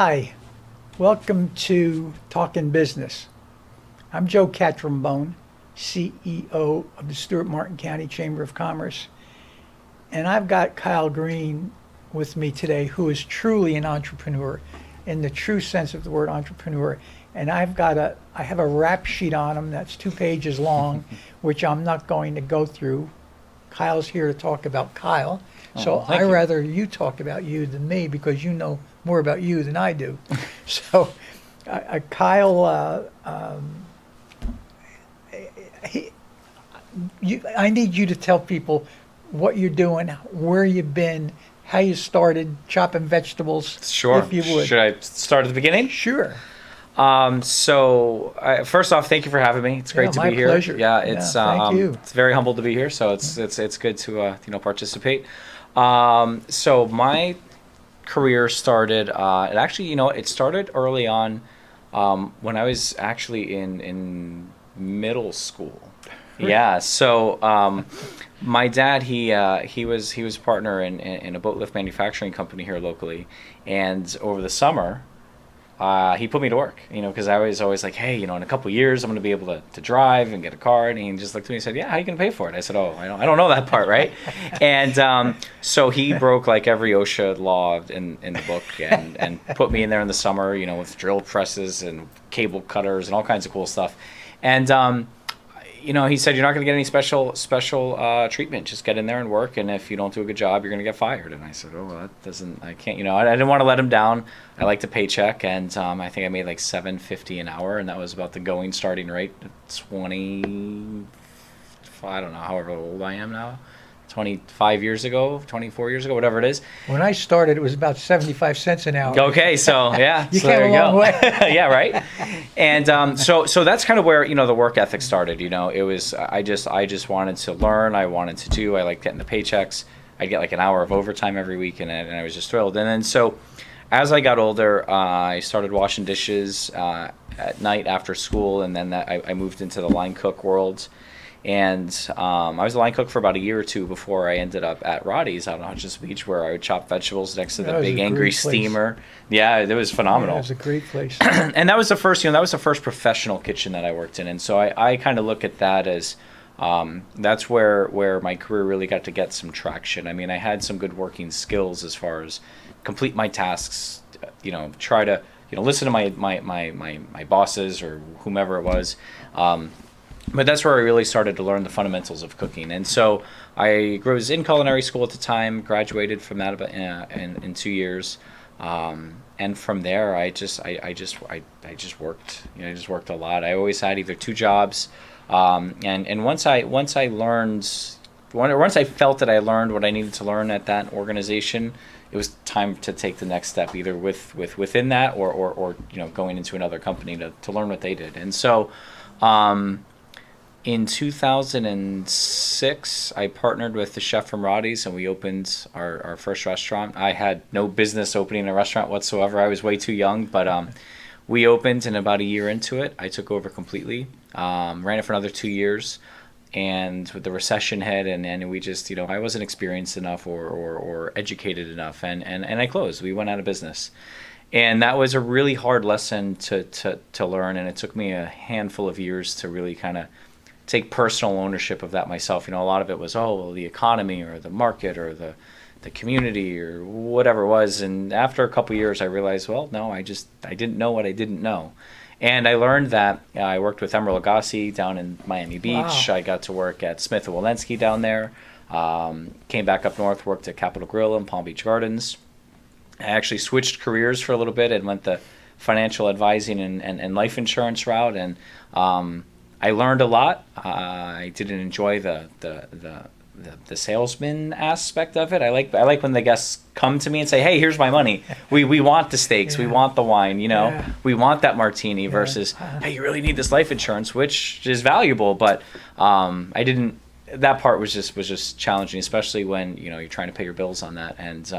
Hi, welcome to Talkin Business. I'm Joe Catrambone, CEO of the Stewart Martin County Chamber of Commerce, and I've got Kyle Greene with me today, who is truly an entrepreneur in the true sense of the word entrepreneur. And I have a rap sheet on him that's 2 pages long, which I'm not going to go through. Kyle's here to talk about Kyle. So Thank you. rather you talk about you than me because you know more about you than I do. So, Kyle, I need you to tell people what you're doing, where you've been, how you started chopping vegetables. Sure. If you would. Should I start at the beginning? Sure. First off, thank you for having me. It's great to my be here. pleasure. Yeah, it's thank you. it's very humbled to be here. So it's good to participate. So my career started. It started early on when I was actually in middle school. Yeah. So my dad he was a partner in a boat lift manufacturing company here locally, and over the summer. He put me to work, because I was always like, hey, in a couple of years, I'm going to be able to drive and get a car. And he just looked at me and said, yeah, how are you going to pay for it? I said, oh, I don't know that part, right? And so he broke like every OSHA law in the book and put me in there in the summer, with drill presses and cable cutters and all kinds of cool stuff. And he said, you're not going to get any special treatment. Just get in there and work. And if you don't do a good job, you're going to get fired. And I said, oh, well, I can't, I didn't want to let him down. I liked the paycheck. And I think I made like $7.50 an hour. And that was about the going starting rate at 20, I don't know, however old I am now. 25 years ago, 24 years ago, whatever it is. When I started, it was about 75 cents an hour. Okay, so yeah, you so came there a you long go. way. Yeah, right. And so that's kind of where the work ethic started. It was I just wanted to learn. I wanted to do. I liked getting the paychecks. I'd get like an hour of overtime every week, and I was just thrilled. And then so as I got older, I started washing dishes at night after school, and then I moved into the line cook world. And I was a line cook for about a year or two before I ended up at Roddy's out on Hutchinson Beach, where I would chop vegetables next to the big angry steamer. Yeah, it was phenomenal. Yeah, it was a great place. And that was the first professional kitchen that I worked in. And so I kind of look at that as that's where my career really got to get some traction. I mean, I had some good working skills as far as complete my tasks, try to listen to my bosses or whomever it was. But that's where I really started to learn the fundamentals of cooking. And so I was in culinary school at the time, graduated from that in 2 years. And from there, I just worked. I just worked a lot. I always had either 2 jobs. And once I felt that I learned what I needed to learn at that organization, it was time to take the next step, either within that or going into another company to learn what they did. And so in 2006, I partnered with the chef from Roddy's, and we opened our first restaurant. I had no business opening a restaurant whatsoever. I was way too young, but we opened, and about a year into it, I took over completely. Ran it for another 2 years, and with the recession hit, and we just, I wasn't experienced enough or educated enough, and I closed. We went out of business. And that was a really hard lesson to learn, and it took me a handful of years to really kind of take personal ownership of that myself. A lot of it was, the economy or the market or the community or whatever it was. And after a couple of years, I realized, no, I didn't know what I didn't know. And I learned that I worked with Emeril Lagasse down in Miami Beach. Wow. I got to work at Smith & Wollensky down there. Came back up north, worked at Capitol Grill in Palm Beach Gardens. I actually switched careers for a little bit and went the financial advising and life insurance route. And I learned a lot. I didn't enjoy the salesman aspect of it. I like when the guests come to me and say, "Hey, here's my money. We want the steaks. Yeah. We want the wine. Yeah. We want that martini." Versus, "Hey, you really need this life insurance," which is valuable, but I didn't. That part was just challenging, especially when you're trying to pay your bills on that. And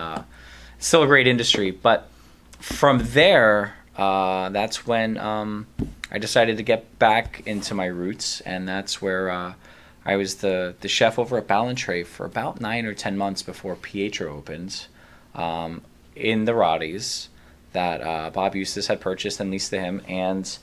still a great industry, but from there, that's when I decided to get back into my roots, and that's where I was the chef over at Ballantrae for about 9 or 10 months before Pietro opened in the Roddy's. that Bob Eustace had purchased and leased to him. And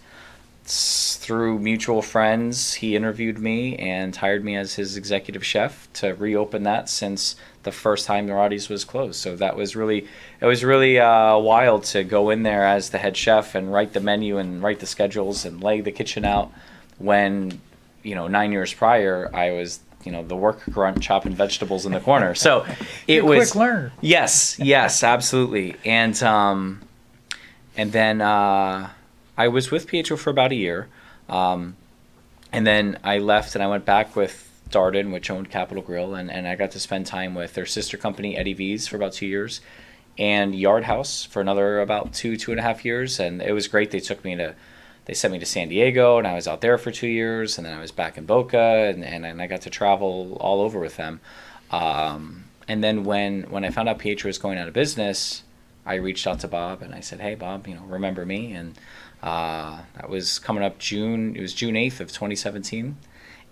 through mutual friends, he interviewed me and hired me as his executive chef to reopen that since the first time Narati's was closed. So it was really wild to go in there as the head chef and write the menu and write the schedules and lay the kitchen out when, 9 years prior, I was, the work grunt chopping vegetables in the corner. So it You're a was quick learner. Yes, absolutely. And then I was with Pietro for about a year. And then I left and I went back with Darden, which owned Capital Grill, and I got to spend time with their sister company, Eddie V's, for about 2 years, and Yard House for another about 2.5 years. And it was great. They sent me to San Diego, and I was out there for 2 years, and then I was back in Boca, and I got to travel all over with them. And then when I found out Pietro was going out of business, I reached out to Bob, and I said, hey, Bob, remember me? And that was coming up June 8th of 2017.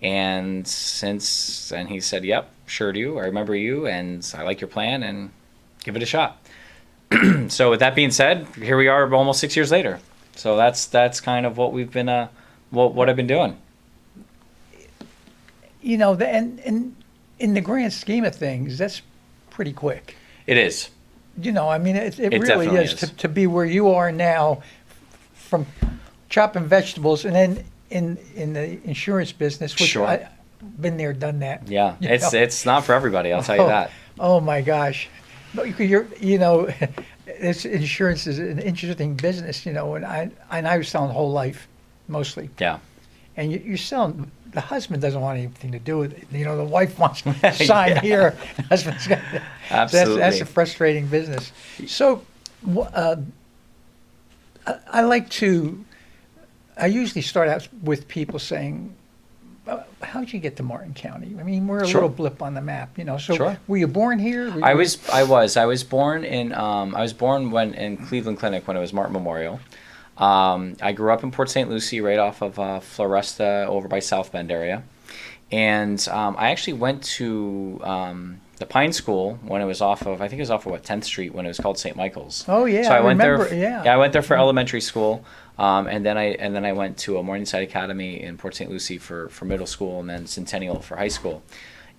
And he said, yep, sure do. I remember you, and I like your plan, and give it a shot. So with that being said, here we are almost 6 years later. So that's kind of what we've been, what I've been doing. And in the grand scheme of things, that's pretty quick. It is. It really definitely is. To be where you are now, from chopping vegetables, and then in the insurance business, which Sure. I've been there, done that. Yeah, it's not for everybody. I'll tell you that. Oh my gosh, but this insurance is an interesting business, and I was selling whole life, mostly. Yeah. And you're selling. The husband doesn't want anything to do with it. The wife wants to sign Yeah. here. The husband's got. Absolutely. That's a frustrating business. So, I usually start out with people saying, how'd you get to Martin County? I mean, we're a Sure. little blip on the map, So Sure. were you born here? I was born in Cleveland Clinic when it was Martin Memorial. I grew up in Port St. Lucie, right off of Floresta, over by South Bend area, and I actually went to the Pine School when it was off of 10th Street, when it was called St. Michael's. Oh yeah, So I went remember, there. yeah. I went there for elementary school, and then I went to a Morningside Academy in Port St. Lucie for middle school, and then Centennial for high school.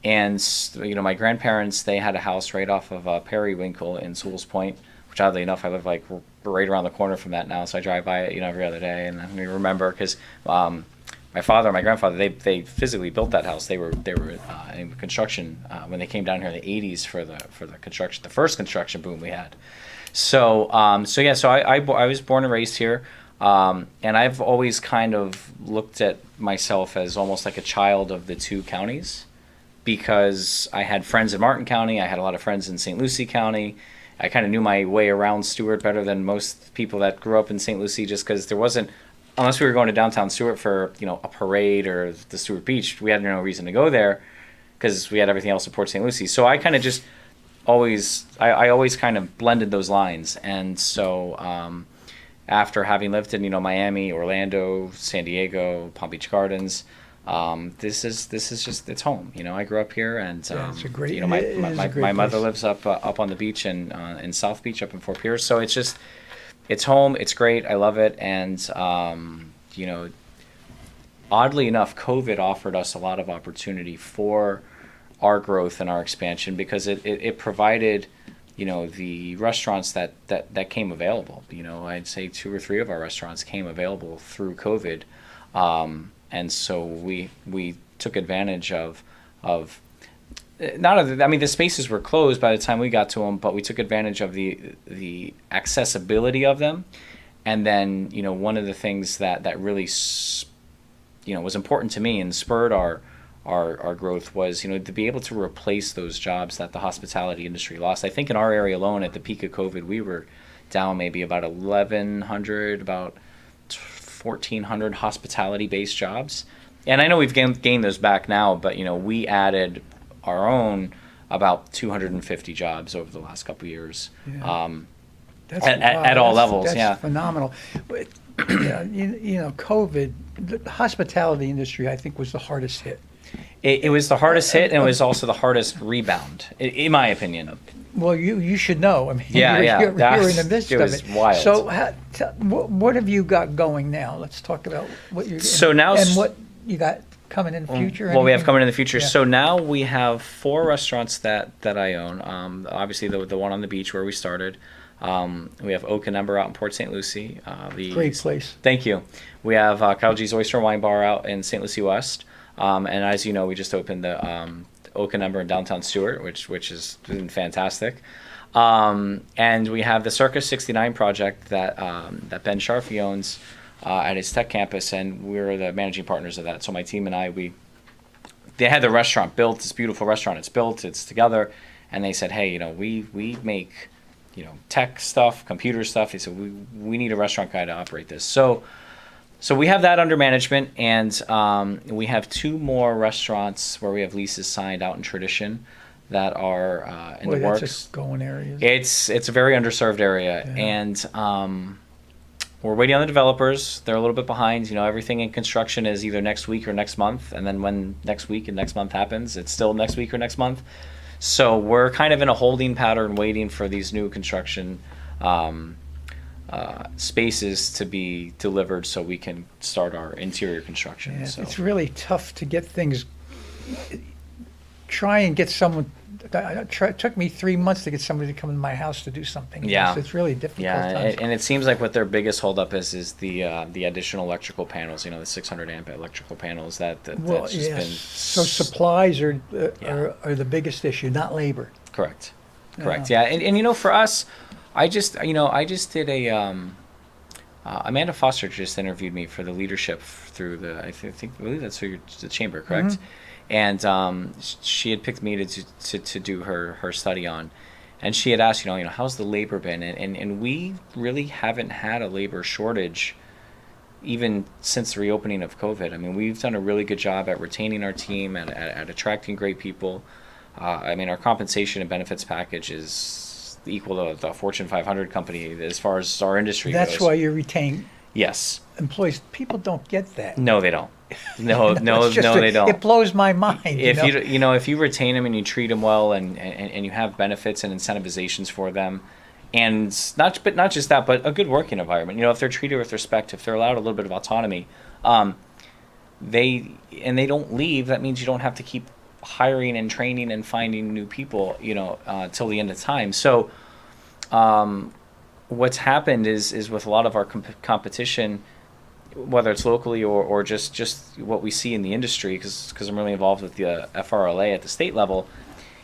And my grandparents, they had a house right off of Periwinkle in Sewell's Point, which oddly enough I live like right around the corner from that now, so I drive by it every other day, and I remember because my father and my grandfather, they physically built that house. They were in construction when they came down here in the 80s for the construction, the first construction boom we had. So I was born and raised here, and I've always kind of looked at myself as almost like a child of the two counties, because I had friends in Martin County, I had a lot of friends in St. Lucie County. I kind of knew my way around Stewart better than most people that grew up in St. Lucie, just because there wasn't, unless we were going to downtown Stewart for a parade or the Stewart Beach, we had no reason to go there because we had everything else at Port St. Lucie. So I kind of just always kind of blended those lines. And so after having lived in Miami, Orlando, San Diego, Palm Beach Gardens, this is just, it's home. I grew up here, and Yeah, it's a great- my it is a great my mother place. lives up on the beach in South Beach, up in Fort Pierce. So it's home. It's great. I love it. And oddly enough, COVID offered us a lot of opportunity for our growth and our expansion, because it provided the restaurants that came available. I'd say 2 or 3 of our restaurants came available through COVID. And so we took advantage of the spaces were closed by the time we got to them, but we took advantage of the accessibility of them. And then one of the things that really was important to me and spurred our growth was to be able to replace those jobs that the hospitality industry lost. I think in our area alone, at the peak of COVID, we were down maybe about 1,100, about 1,400 hospitality-based jobs. And I know we've gained those back now, but we added our own about 250 jobs over the last couple of years. Yeah. At all levels. That's Yeah. phenomenal. But, COVID, the hospitality industry, I think, was the hardest hit. It was the hardest hit, and it was also the hardest rebound, in my opinion. Well, you should know. I mean, Yeah, yeah. you're in the midst It of was it. wild. So, what have you got going now? Let's talk about what you're So now and what you got coming in the future. What we have anything? coming in the future. Yeah. So now we have 4 restaurants that I own. Obviously, the one on the beach where we started. We have Oak and Ember out in Port St. Lucie. Great place. Thank you. We have Kyle G's Oyster and Wine Bar out in St. Lucie West. And as you know, we just opened the Oak and Ember in downtown Stewart, which has been fantastic. And we have the Circus 69 project that Ben Sharfy owns at his tech campus, and we're the managing partners of that. So my team and I, they had the restaurant built, this beautiful restaurant. It's built, it's together, and they said, hey, we make, tech stuff, computer stuff. They said we need a restaurant guy to operate this. So we have that under management, and we have 2 more restaurants where we have leases signed out in Tradition that are in the works. That's a going area. It's a very underserved area, Yeah. and we're waiting on the developers. They're a little bit behind. Everything in construction is either next week or next month, and then when next week and next month happens, it's still next week or next month. So we're kind of in a holding pattern, waiting for these new construction spaces to be delivered so we can start our interior construction. Yeah, So it's really tough to get things. Try and get someone. It took me 3 months to get somebody to come to my house to do something. Yeah. It's really difficult. yeah, times. and it seems like what their biggest holdup is the additional electrical panels. The 600 amp electrical panels that's just yes. been So supplies are Yeah. are the biggest issue, not labor. correct. Yeah, and for us, I just did a Amanda Foster just interviewed me for the leadership through I believe that's through the chamber, correct? Mhm. And she had picked me to do her study on, and she had asked, how's the labor been? And we really haven't had a labor shortage even since the reopening of COVID. I mean, we've done a really good job at retaining our team, at attracting great people. Our compensation and benefits package is equal to the Fortune 500 company as far as our industry goes. That's why you retain Yes. employees. People don't get that. No, they don't. No, It's just they don't. It blows my mind. If if you retain them and you treat them well, and you have benefits and incentivizations for them, and not just that, but a good working environment. If they're treated with respect, if they're allowed a little bit of autonomy, they don't leave. That means you don't have to keep hiring and training and finding new people. Till the end of time. So, what's happened is with a lot of our competition, whether it's locally or just what we see in the industry, because I'm really involved with the FRLA at the state level,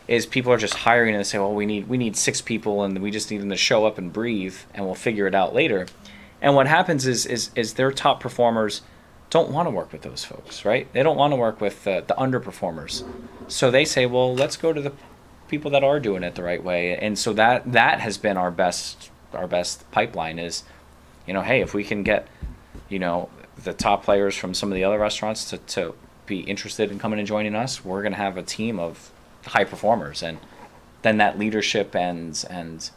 is people are just hiring and they say, well, we need 6 people and we just need them to show up and breathe and we'll figure it out later. And what happens is their top performers don't want to work with those folks, right? They don't want to work with the underperformers. So they say, well, let's go to the people that are doing it the right way. And so that has been our best pipeline is, hey, if we can get the top players from some of the other restaurants to be interested in coming and joining us, we're going to have a team of high performers, and then that leadership and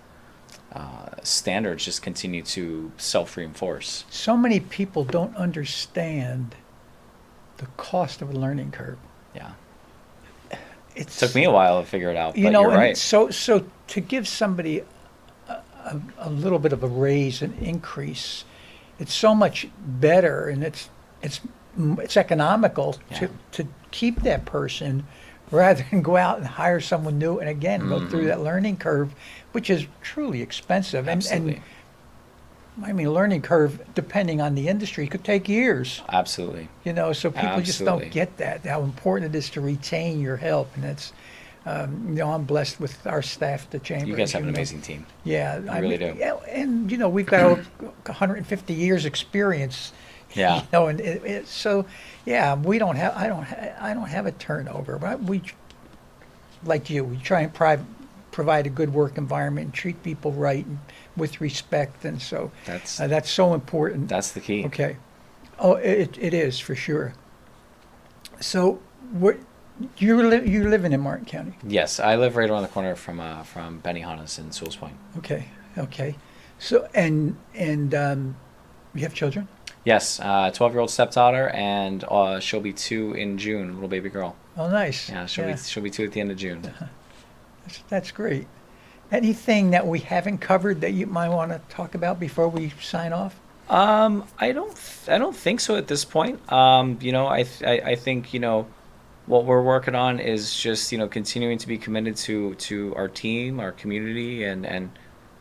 standards just continue to self-reinforce. So many people don't understand the cost of a learning curve. Yeah, It took me a while to figure it out, but you're and right. So to give somebody a little bit of a raise, an increase, it's so much better, and it's economical Yeah. to keep that person rather than go out and hire someone new and again go through that learning curve, which is truly expensive. Absolutely. And learning curve, depending on the industry, could take years. Absolutely. So people just Absolutely. don't get that, how important it is to retain your help. And it's, I'm blessed with our staff at the chamber. You guys have an know. amazing team. Yeah, You really do. Yeah, and we've got over 150 years experience. Yeah. And so yeah, I don't have a turnover, but we try and provide a good work environment and treat people right and with respect, and so that's so important. That's the key. Okay. Oh, it is for sure. So what you're living in Martin County? Yes, I live right around the corner from Benihana's in Sewell's Point. Okay. So and you have children? Yes, 12-year-old stepdaughter, and she'll be 2 in June, little baby girl. Oh, nice. Yeah, she'll be 2 at the end of June. That's great. Anything that we haven't covered that you might want to talk about before we sign off? I don't think so at this point. I think, what we're working on is just, continuing to be committed to our team, our community, and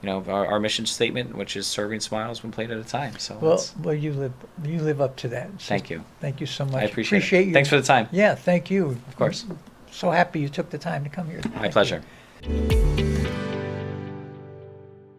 our mission statement, which is serving smiles one plate at a time. So Well, you live up to that. So thank you. Thank you so much. I appreciate it. you. Thanks for the time. Yeah, thank you. Of course. So happy you took the time to come here. My Thank pleasure. you.